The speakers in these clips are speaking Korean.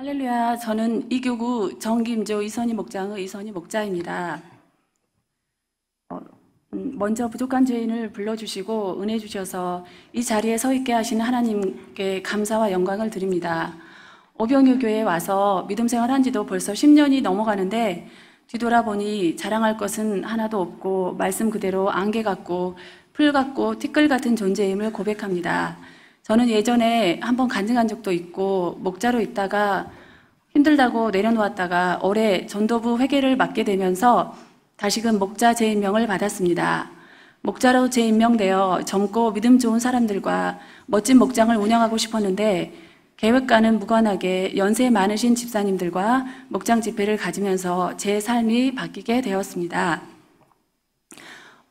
할렐루야. 저는 이교구 정김조 이선희 목장의 이선희 목자입니다. 먼저 부족한 죄인을 불러주시고 은혜 주셔서 이 자리에 서 있게 하시는 하나님께 감사와 영광을 드립니다. 오병유 교회에 와서 믿음 생활한 지도 벌써 10년이 넘어가는데 뒤돌아보니 자랑할 것은 하나도 없고 말씀 그대로 안개 같고 풀 같고 티끌 같은 존재임을 고백합니다. 저는 예전에 한번 간증한 적도 있고 목자로 있다가 힘들다고 내려놓았다가 올해 전도부 회계를 맡게 되면서 다시금 목자 재임명을 받았습니다. 목자로 재임명되어 젊고 믿음 좋은 사람들과 멋진 목장을 운영하고 싶었는데 계획과는 무관하게 연세 많으신 집사님들과 목장 집회를 가지면서 제 삶이 바뀌게 되었습니다.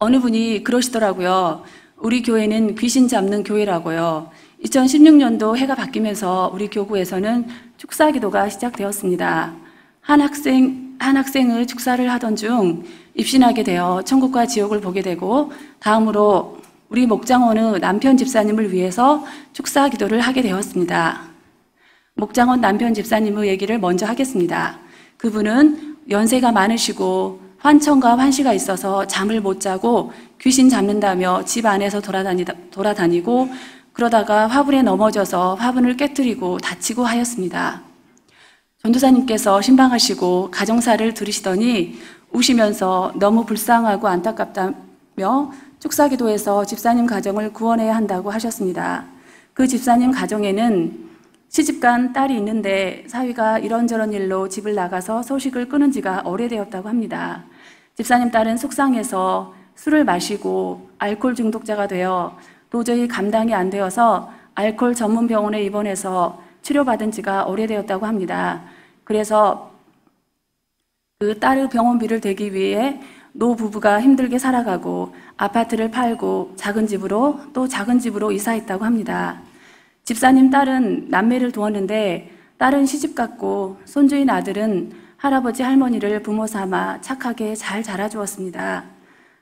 어느 분이 그러시더라고요. 우리 교회는 귀신 잡는 교회라고요. 2016년도 해가 바뀌면서 우리 교구에서는 축사 기도가 시작되었습니다. 한 학생의 축사를 하던 중 입신하게 되어 천국과 지옥을 보게 되고 다음으로 우리 목장원의 남편 집사님을 위해서 축사 기도를 하게 되었습니다. 목장원 남편 집사님의 얘기를 먼저 하겠습니다. 그분은 연세가 많으시고 환청과 환시가 있어서 잠을 못 자고 귀신 잡는다며 집 안에서 돌아다니고 그러다가 화분에 넘어져서 화분을 깨뜨리고 다치고 하였습니다. 전도사님께서 신방하시고 가정사를 들으시더니 우시면서 너무 불쌍하고 안타깝다며 축사기도에서 집사님 가정을 구원해야 한다고 하셨습니다. 그 집사님 가정에는 시집간 딸이 있는데 사위가 이런저런 일로 집을 나가서 소식을 끊은 지가 오래되었다고 합니다. 집사님 딸은 속상해서 술을 마시고 알코올 중독자가 되어 도저히 감당이 안 되어서 알코올 전문 병원에 입원해서 치료받은 지가 오래되었다고 합니다. 그래서 그 딸의 병원비를 대기 위해 노 부부가 힘들게 살아가고 아파트를 팔고 작은 집으로 또 작은 집으로 이사했다고 합니다. 집사님 딸은 남매를 두었는데 딸은 시집갔고 손주인 아들은 할아버지 할머니를 부모 삼아 착하게 잘 자라주었습니다.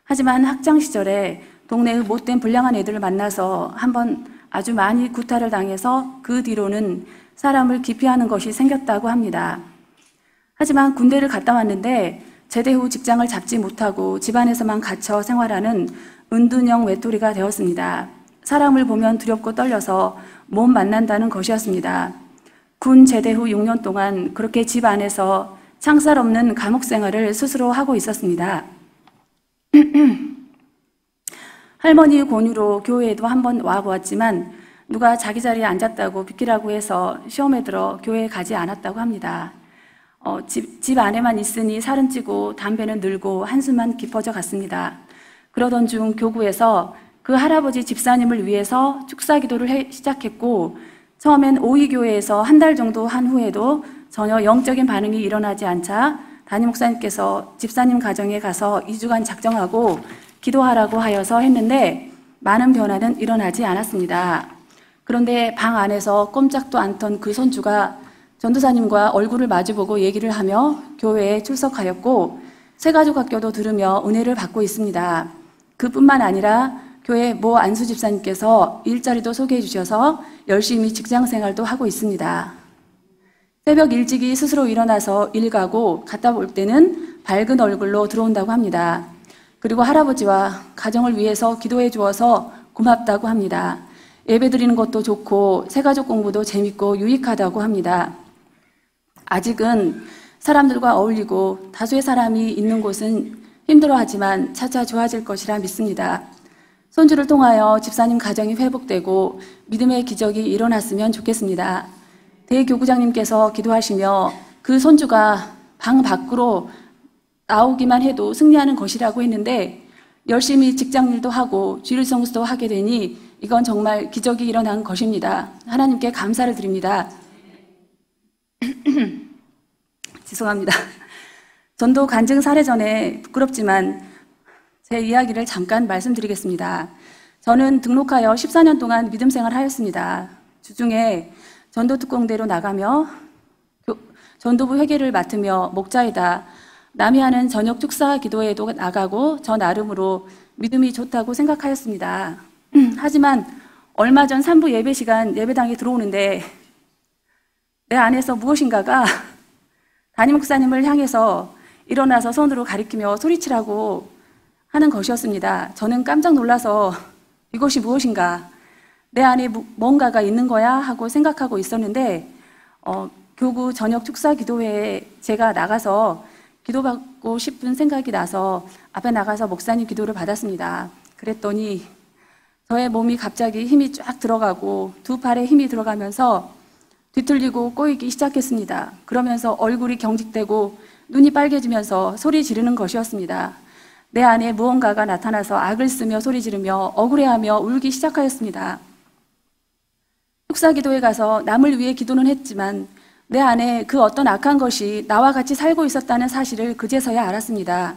하지만 학창 시절에 동네의 못된 불량한 애들을 만나서 한번 아주 많이 구타를 당해서 그 뒤로는 사람을 기피하는 것이 생겼다고 합니다. 하지만 군대를 갔다 왔는데 제대 후 직장을 잡지 못하고 집안에서만 갇혀 생활하는 은둔형 외톨이가 되었습니다. 사람을 보면 두렵고 떨려서 못 만난다는 것이었습니다. 군 제대 후 6년 동안 그렇게 집 안에서 창살 없는 감옥 생활을 스스로 하고 있었습니다. 할머니의 권유로 교회에도 한번 와보았지만 누가 자기 자리에 앉았다고 비키라고 해서 시험에 들어 교회에 가지 않았다고 합니다. 집 안에만 있으니 살은 찌고 담배는 늘고 한숨만 깊어져 갔습니다. 그러던 중 교구에서 그 할아버지 집사님을 위해서 축사 기도를 시작했고 처음엔 오이교회에서 한 달 정도 한 후에도 전혀 영적인 반응이 일어나지 않자 담임 목사님께서 집사님 가정에 가서 2주간 작정하고 기도하라고 하여서 했는데 많은 변화는 일어나지 않았습니다. 그런데 방 안에서 꼼짝도 않던 그 손주가 전도사님과 얼굴을 마주보고 얘기를 하며 교회에 출석하였고 새가족학교도 들으며 은혜를 받고 있습니다. 그뿐만 아니라 교회 모 안수 집사님께서 일자리도 소개해 주셔서 열심히 직장생활도 하고 있습니다. 새벽 일찍이 스스로 일어나서 일 가고 갔다 올 때는 밝은 얼굴로 들어온다고 합니다. 그리고 할아버지와 가정을 위해서 기도해 주어서 고맙다고 합니다. 예배 드리는 것도 좋고 새가족 공부도 재밌고 유익하다고 합니다. 아직은 사람들과 어울리고 다수의 사람이 있는 곳은 힘들어하지만 차차 좋아질 것이라 믿습니다. 손주를 통하여 집사님 가정이 회복되고 믿음의 기적이 일어났으면 좋겠습니다. 대교구장님께서 기도하시며 그 손주가 방 밖으로 나오기만 해도 승리하는 것이라고 했는데 열심히 직장일도 하고 주일 성수도 하게 되니 이건 정말 기적이 일어난 것입니다. 하나님께 감사를 드립니다. 죄송합니다. 전도 간증 사례 전에 부끄럽지만 제 이야기를 잠깐 말씀드리겠습니다. 저는 등록하여 14년 동안 믿음 생활을 하였습니다. 주중에 전도특공대로 나가며 전도부 회계를 맡으며 목자이다. 남이 하는 저녁 축사 기도에도 나가고 저 나름으로 믿음이 좋다고 생각하였습니다. 하지만 얼마 전 3부 예배 시간 예배당에 들어오는데 내 안에서 무엇인가가 담임 목사님을 향해서 일어나서 손으로 가리키며 소리치라고 하는 것이었습니다. 저는 깜짝 놀라서 이것이 무엇인가, 내 안에 뭔가가 있는 거야 하고 생각하고 있었는데 교구 저녁 축사 기도회에 제가 나가서 기도받고 싶은 생각이 나서 앞에 나가서 목사님 기도를 받았습니다. 그랬더니 저의 몸이 갑자기 힘이 쫙 들어가고 두 팔에 힘이 들어가면서 뒤틀리고 꼬이기 시작했습니다. 그러면서 얼굴이 경직되고 눈이 빨개지면서 소리 지르는 것이었습니다. 내 안에 무언가가 나타나서 악을 쓰며 소리 지르며 억울해하며 울기 시작하였습니다. 축사기도에 가서 남을 위해 기도는 했지만 내 안에 그 어떤 악한 것이 나와 같이 살고 있었다는 사실을 그제서야 알았습니다.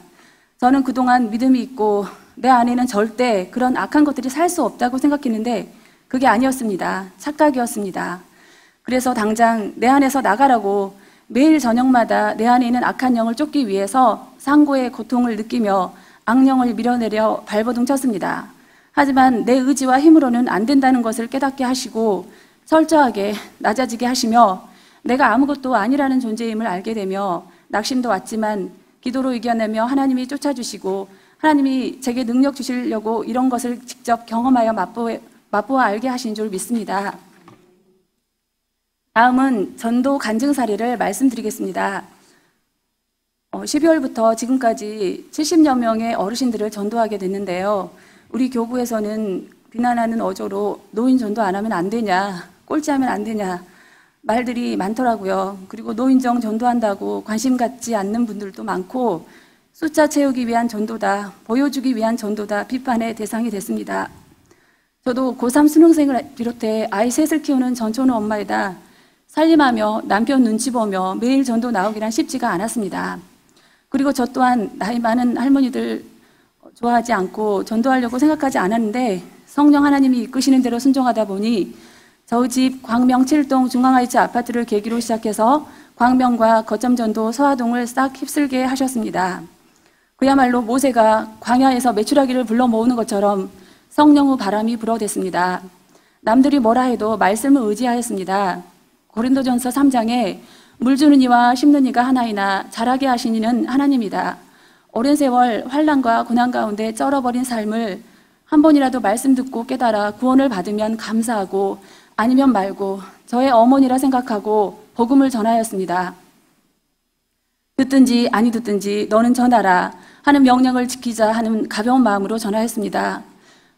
저는 그동안 믿음이 있고 내 안에는 절대 그런 악한 것들이 살 수 없다고 생각했는데 그게 아니었습니다. 착각이었습니다. 그래서 당장 내 안에서 나가라고 매일 저녁마다 내 안에 있는 악한 영을 쫓기 위해서 상고의 고통을 느끼며 악령을 밀어내려 발버둥 쳤습니다. 하지만 내 의지와 힘으로는 안 된다는 것을 깨닫게 하시고 철저하게 낮아지게 하시며 내가 아무것도 아니라는 존재임을 알게 되며 낙심도 왔지만 기도로 이겨내며 하나님이 쫓아주시고 하나님이 제게 능력 주시려고 이런 것을 직접 경험하여 맛보아 알게 하신 줄 믿습니다. 다음은 전도 간증 사례를 말씀드리겠습니다. 12월부터 지금까지 70여 명의 어르신들을 전도하게 됐는데요. 우리 교구에서는 비난하는 어조로 노인 전도 안 하면 안 되냐, 꼴찌하면 안 되냐 말들이 많더라고요. 그리고 노인정 전도한다고 관심 갖지 않는 분들도 많고 숫자 채우기 위한 전도다, 보여주기 위한 전도다 비판의 대상이 됐습니다. 저도 고3 수능생을 비롯해 아이 셋을 키우는 전초는 엄마이다 살림하며 남편 눈치 보며 매일 전도 나오기란 쉽지가 않았습니다. 그리고 저 또한 나이 많은 할머니들 좋아하지 않고 전도하려고 생각하지 않았는데 성령 하나님이 이끄시는 대로 순종하다 보니 저희 집 광명 7동 중앙하이츠 아파트를 계기로 시작해서 광명과 거점전도 서화동을 싹 휩쓸게 하셨습니다. 그야말로 모세가 광야에서 메추라기를 불러 모으는 것처럼 성령의 바람이 불어댔습니다. 남들이 뭐라 해도 말씀을 의지하였습니다. 고린도전서 3장에 물 주는 이와 심는 이가 하나이나 자라게 하신 이는 하나님이다. 오랜 세월 환난과 고난 가운데 쩔어버린 삶을 한 번이라도 말씀 듣고 깨달아 구원을 받으면 감사하고 아니면 말고 저의 어머니라 생각하고 복음을 전하였습니다. 듣든지 아니 듣든지 너는 전하라 하는 명령을 지키자 하는 가벼운 마음으로 전하였습니다.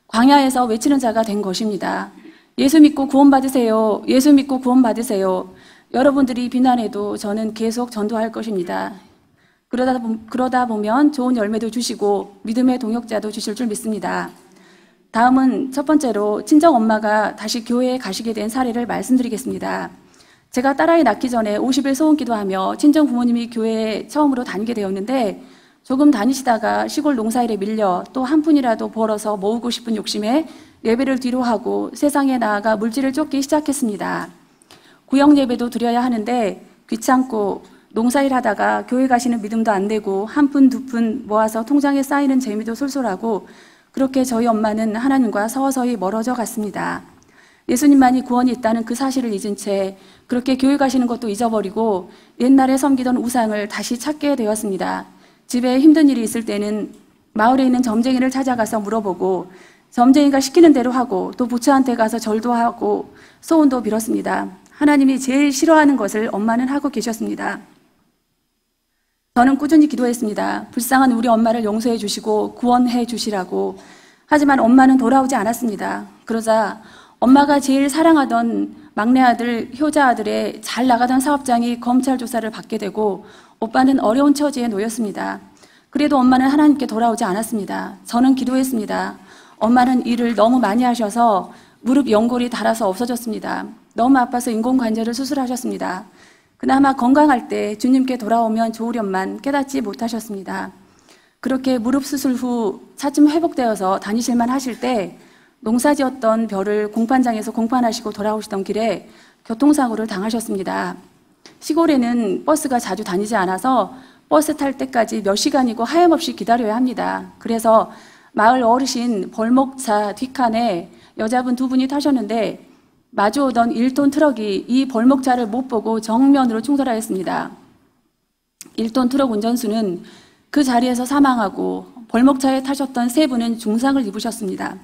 광야에서 외치는 자가 된 것입니다. 예수 믿고 구원받으세요. 예수 믿고 구원받으세요. 여러분들이 비난해도 저는 계속 전도할 것입니다. 그러다 보면 좋은 열매도 주시고 믿음의 동역자도 주실 줄 믿습니다. 다음은 첫 번째로 친정엄마가 다시 교회에 가시게 된 사례를 말씀드리겠습니다. 제가 딸아이 낳기 전에 50일 소원 기도하며 친정 부모님이 교회에 처음으로 다니게 되었는데 조금 다니시다가 시골 농사일에 밀려 또 한 푼이라도 벌어서 모으고 싶은 욕심에 예배를 뒤로 하고 세상에 나아가 물질을 쫓기 시작했습니다. 구역 예배도 드려야 하는데 귀찮고 농사일 하다가 교회 가시는 믿음도 안 되고 한 푼, 두 푼 모아서 통장에 쌓이는 재미도 쏠쏠하고 그렇게 저희 엄마는 하나님과 서서히 멀어져 갔습니다. 예수님만이 구원이 있다는 그 사실을 잊은 채 그렇게 교회 가시는 것도 잊어버리고 옛날에 섬기던 우상을 다시 찾게 되었습니다. 집에 힘든 일이 있을 때는 마을에 있는 점쟁이를 찾아가서 물어보고 점쟁이가 시키는 대로 하고 또 부처한테 가서 절도 하고 소원도 빌었습니다. 하나님이 제일 싫어하는 것을 엄마는 하고 계셨습니다. 저는 꾸준히 기도했습니다. 불쌍한 우리 엄마를 용서해 주시고 구원해 주시라고. 하지만 엄마는 돌아오지 않았습니다. 그러자 엄마가 제일 사랑하던 막내 아들, 효자 아들의 잘 나가던 사업장이 검찰 조사를 받게 되고 오빠는 어려운 처지에 놓였습니다. 그래도 엄마는 하나님께 돌아오지 않았습니다. 저는 기도했습니다. 엄마는 일을 너무 많이 하셔서 무릎 연골이 닳아서 없어졌습니다. 너무 아파서 인공관절을 수술하셨습니다. 그나마 건강할 때 주님께 돌아오면 좋으련만 깨닫지 못하셨습니다. 그렇게 무릎 수술 후 차츰 회복되어서 다니실만 하실 때 농사지었던 벼를 공판장에서 공판하시고 돌아오시던 길에 교통사고를 당하셨습니다. 시골에는 버스가 자주 다니지 않아서 버스 탈 때까지 몇 시간이고 하염없이 기다려야 합니다. 그래서 마을 어르신 벌목차 뒷칸에 여자분 두 분이 타셨는데 마주오던 1톤 트럭이 이 벌목차를 못 보고 정면으로 충돌하였습니다. 1톤 트럭 운전수는 그 자리에서 사망하고 벌목차에 타셨던 3분은 중상을 입으셨습니다.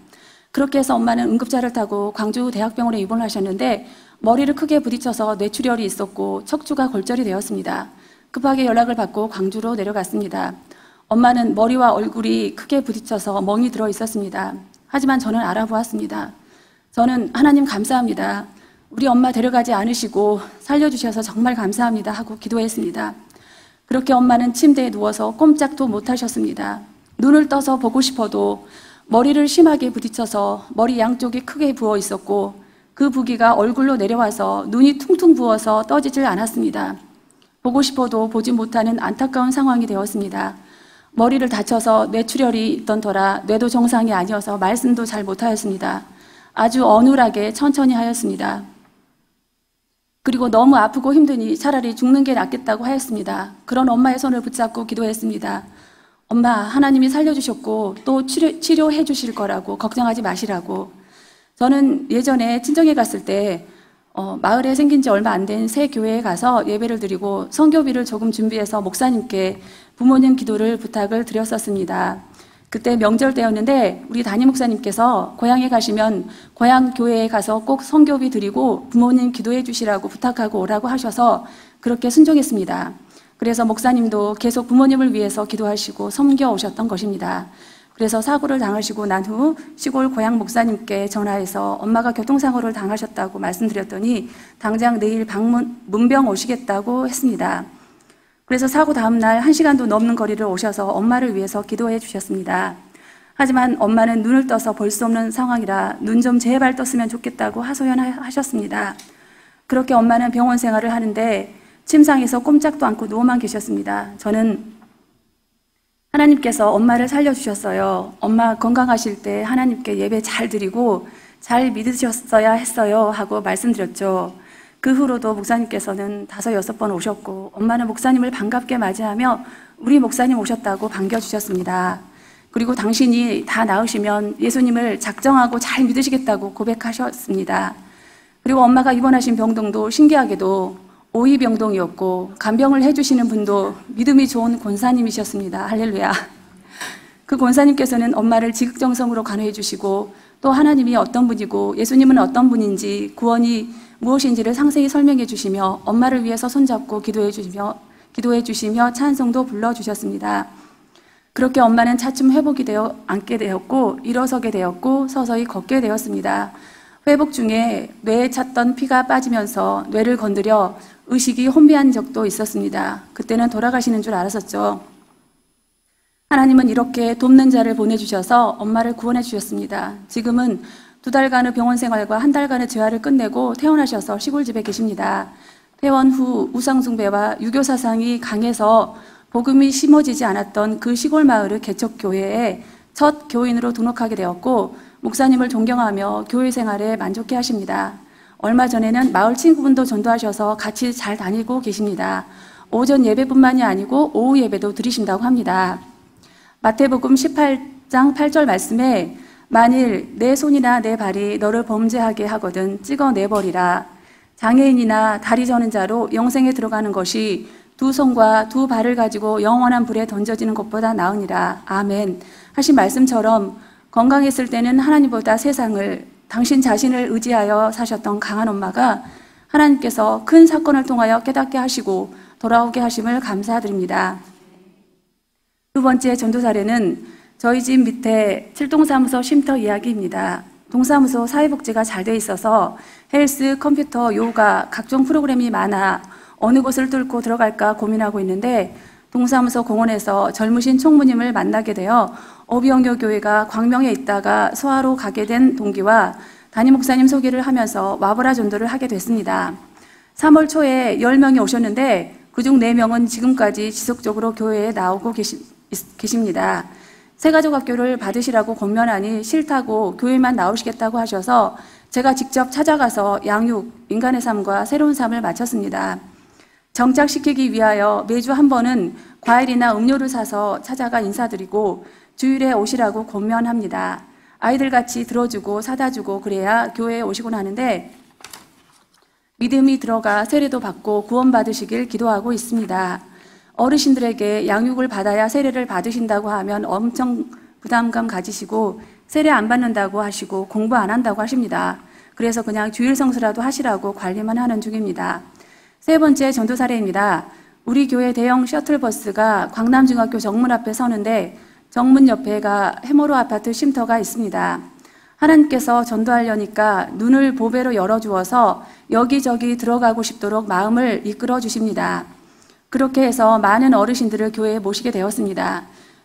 그렇게 해서 엄마는 응급차를 타고 광주대학병원에 입원을 하셨는데 머리를 크게 부딪혀서 뇌출혈이 있었고 척추가 골절이 되었습니다. 급하게 연락을 받고 광주로 내려갔습니다. 엄마는 머리와 얼굴이 크게 부딪혀서 멍이 들어 있었습니다. 하지만 저는 알아보았습니다. 저는 하나님 감사합니다. 우리 엄마 데려가지 않으시고 살려주셔서 정말 감사합니다 하고 기도했습니다. 그렇게 엄마는 침대에 누워서 꼼짝도 못하셨습니다. 눈을 떠서 보고 싶어도 머리를 심하게 부딪혀서 머리 양쪽이 크게 부어 있었고 그 부기가 얼굴로 내려와서 눈이 퉁퉁 부어서 떠지질 않았습니다. 보고 싶어도 보지 못하는 안타까운 상황이 되었습니다. 머리를 다쳐서 뇌출혈이 있던 터라 뇌도 정상이 아니어서 말씀도 잘 못하였습니다. 아주 어눌하게 천천히 하였습니다. 그리고 너무 아프고 힘드니 차라리 죽는 게 낫겠다고 하였습니다. 그런 엄마의 손을 붙잡고 기도했습니다. 엄마, 하나님이 살려주셨고 또 치료해 주실 거라고 걱정하지 마시라고. 저는 예전에 친정에 갔을 때 마을에 생긴 지 얼마 안 된 새 교회에 가서 예배를 드리고 성교비를 조금 준비해서 목사님께 부모님 기도를 부탁을 드렸었습니다. 그때 명절 때였는데 우리 담임 목사님께서 고향에 가시면 고향 교회에 가서 꼭 성교비 드리고 부모님 기도해 주시라고 부탁하고 오라고 하셔서 그렇게 순종했습니다. 그래서 목사님도 계속 부모님을 위해서 기도하시고 섬겨 오셨던 것입니다. 그래서 사고를 당하시고 난 후 시골 고향 목사님께 전화해서 엄마가 교통사고를 당하셨다고 말씀드렸더니 당장 내일 문병 오시겠다고 했습니다. 그래서 사고 다음 날 1시간도 넘는 거리를 오셔서 엄마를 위해서 기도해 주셨습니다. 하지만 엄마는 눈을 떠서 볼 수 없는 상황이라 눈 좀 제발 떴으면 좋겠다고 하소연하셨습니다. 그렇게 엄마는 병원 생활을 하는데 침상에서 꼼짝도 않고 누워만 계셨습니다. 저는 하나님께서 엄마를 살려주셨어요. 엄마 건강하실 때 하나님께 예배 잘 드리고 잘 믿으셨어야 했어요 하고 말씀드렸죠. 그 후로도 목사님께서는 5, 6번 오셨고 엄마는 목사님을 반갑게 맞이하며 우리 목사님 오셨다고 반겨주셨습니다. 그리고 당신이 다 나으시면 예수님을 작정하고 잘 믿으시겠다고 고백하셨습니다. 그리고 엄마가 입원하신 병동도 신기하게도 오이병동이었고 간병을 해주시는 분도 믿음이 좋은 권사님이셨습니다. 할렐루야. 그 권사님께서는 엄마를 지극정성으로 간호해 주시고 또 하나님이 어떤 분이고 예수님은 어떤 분인지 구원이 무엇인지를 상세히 설명해 주시며 엄마를 위해서 손잡고 기도해 주시며 찬송도 불러주셨습니다. 그렇게 엄마는 차츰 회복이 되어 앉게 되었고 일어서게 되었고 서서히 걷게 되었습니다. 회복 중에 뇌에 찼던 피가 빠지면서 뇌를 건드려 의식이 혼미한 적도 있었습니다. 그때는 돌아가시는 줄 알았었죠. 하나님은 이렇게 돕는 자를 보내주셔서 엄마를 구원해 주셨습니다. 지금은 2달간의 병원 생활과 1달간의 재활을 끝내고 퇴원하셔서 시골집에 계십니다. 퇴원 후 우상숭배와 유교 사상이 강해서 복음이 심어지지 않았던 그 시골 마을의 개척교회에 첫 교인으로 등록하게 되었고 목사님을 존경하며 교회 생활에 만족해 하십니다. 얼마 전에는 마을 친구분도 전도하셔서 같이 잘 다니고 계십니다. 오전 예배뿐만이 아니고 오후 예배도 드리신다고 합니다. 마태복음 18장 8절 말씀에 만일 내 손이나 내 발이 너를 범죄하게 하거든 찍어내버리라. 장애인이나 다리 저는 자로 영생에 들어가는 것이 2 손과 2 발을 가지고 영원한 불에 던져지는 것보다 나으니라. 아멘. 하신 말씀처럼 건강했을 때는 하나님보다 세상을 당신 자신을 의지하여 사셨던 강한 엄마가 하나님께서 큰 사건을 통하여 깨닫게 하시고 돌아오게 하심을 감사드립니다. 2번째 전도 사례는 저희 집 밑에 7동사무소 쉼터 이야기입니다. 동사무소 사회복지가 잘 돼 있어서 헬스, 컴퓨터, 요가, 각종 프로그램이 많아 어느 곳을 뚫고 들어갈까 고민하고 있는데 동사무소 공원에서 젊으신 총무님을 만나게 되어 어비영교 교회가 광명에 있다가 소아로 가게 된 동기와 담임 목사님 소개를 하면서 와보라 전도를 하게 됐습니다. 3월 초에 10명이 오셨는데 그중 4명은 지금까지 지속적으로 교회에 나오고 계십니다. 새가족학교를 받으시라고 권면하니 싫다고 교회만 나오시겠다고 하셔서 제가 직접 찾아가서 양육, 인간의 삶과 새로운 삶을 마쳤습니다. 정착시키기 위하여 매주 한 번은 과일이나 음료를 사서 찾아가 인사드리고 주일에 오시라고 권면합니다. 아이들 같이 들어주고 사다 주고 그래야 교회에 오시곤 하는데 믿음이 들어가 세례도 받고 구원받으시길 기도하고 있습니다. 어르신들에게 양육을 받아야 세례를 받으신다고 하면 엄청 부담감 가지시고 세례 안 받는다고 하시고 공부 안 한다고 하십니다. 그래서 그냥 주일 성수라도 하시라고 관리만 하는 중입니다. 세 번째 전도 사례입니다. 우리 교회 대형 셔틀버스가 광남중학교 정문 앞에 서는데 정문 옆에가 해모로 아파트 쉼터가 있습니다. 하나님께서 전도하려니까 눈을 보배로 열어주어서 여기저기 들어가고 싶도록 마음을 이끌어 주십니다. 그렇게 해서 많은 어르신들을 교회에 모시게 되었습니다.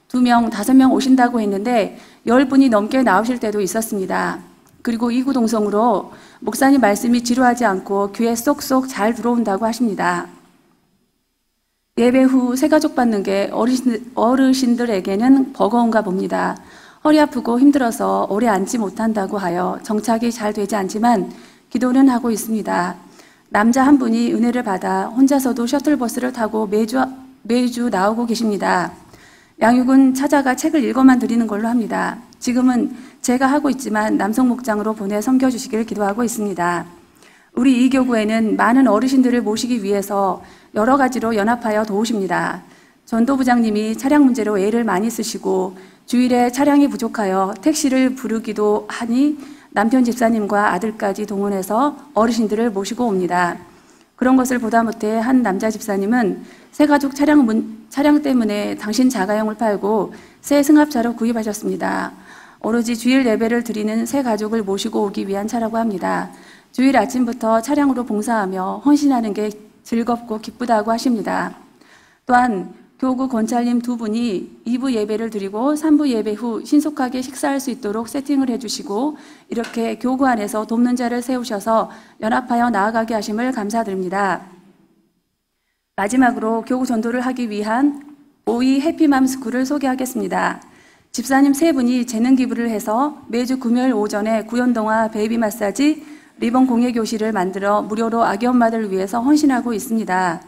2명, 5명 오신다고 했는데 10분이 넘게 나오실 때도 있었습니다. 그리고 이구동성으로 목사님 말씀이 지루하지 않고 귀에 쏙쏙 잘 들어온다고 하십니다. 예배 후 새가족 받는 게 어르신들에게는 버거운가 봅니다. 허리 아프고 힘들어서 오래 앉지 못한다고 하여 정착이 잘 되지 않지만 기도는 하고 있습니다. 남자 한 분이 은혜를 받아 혼자서도 셔틀버스를 타고 매주 나오고 계십니다. 양육은 찾아가 책을 읽어만 드리는 걸로 합니다. 지금은 제가 하고 있지만 남성 목장으로 보내 섬겨주시길 기도하고 있습니다. 우리 이 교구에는 많은 어르신들을 모시기 위해서 여러 가지로 연합하여 도우십니다. 전도부장님이 차량 문제로 애를 많이 쓰시고 주일에 차량이 부족하여 택시를 부르기도 하니 남편 집사님과 아들까지 동원해서 어르신들을 모시고 옵니다. 그런 것을 보다 못해 한 남자 집사님은 새가족 차량 때문에 당신 자가용을 팔고 새 승합차로 구입하셨습니다. 오로지 주일 예배를 드리는 새 가족을 모시고 오기 위한 차라고 합니다. 주일 아침부터 차량으로 봉사하며 헌신하는 게 즐겁고 기쁘다고 하십니다. 또한 교구 권찰님 2분이 2부 예배를 드리고 3부 예배 후 신속하게 식사할 수 있도록 세팅을 해주시고 이렇게 교구 안에서 돕는 자를 세우셔서 연합하여 나아가게 하심을 감사드립니다. 마지막으로 교구 전도를 하기 위한 오이 해피맘 스쿨을 소개하겠습니다. 집사님 3분이 재능 기부를 해서 매주 금요일 오전에 구연동화 베이비 마사지 리본 공예 교실을 만들어 무료로 아기 엄마들을 위해서 헌신하고 있습니다.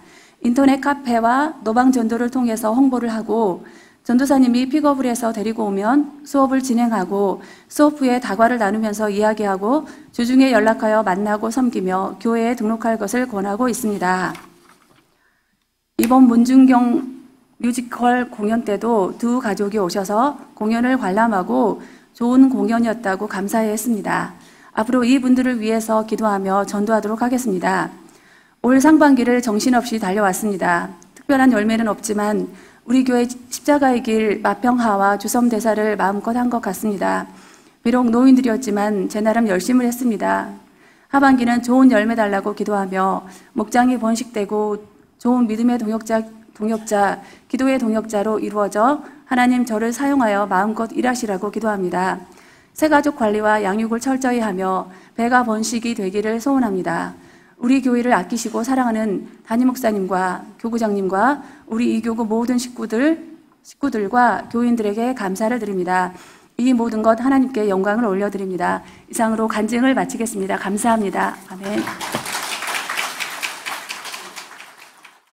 인터넷 카페와 노방 전도를 통해서 홍보를 하고 전도사님이 픽업을 해서 데리고 오면 수업을 진행하고 수업 후에 다과를 나누면서 이야기하고 주중에 연락하여 만나고 섬기며 교회에 등록할 것을 권하고 있습니다. 이번 문중경 뮤지컬 공연 때도 2 가족이 오셔서 공연을 관람하고 좋은 공연이었다고 감사해 했습니다. 앞으로 이분들을 위해서 기도하며 전도하도록 하겠습니다. 올 상반기를 정신없이 달려왔습니다. 특별한 열매는 없지만 우리 교회 십자가의 길 마평하와 주섬대사를 마음껏 한 것 같습니다. 비록 노인들이었지만 제 나름 열심을 했습니다. 하반기는 좋은 열매 달라고 기도하며 목장이 번식되고 좋은 믿음의 동역자, 기도의 동역자로 이루어져 하나님 저를 사용하여 마음껏 일하시라고 기도합니다. 새가족 관리와 양육을 철저히 하며 배가 번식이 되기를 소원합니다. 우리 교회를 아끼시고 사랑하는 담임 목사님과 교구장님과 우리 이 교구 모든 식구들과 교인들에게 감사를 드립니다. 이 모든 것 하나님께 영광을 올려드립니다. 이상으로 간증을 마치겠습니다. 감사합니다. 아멘.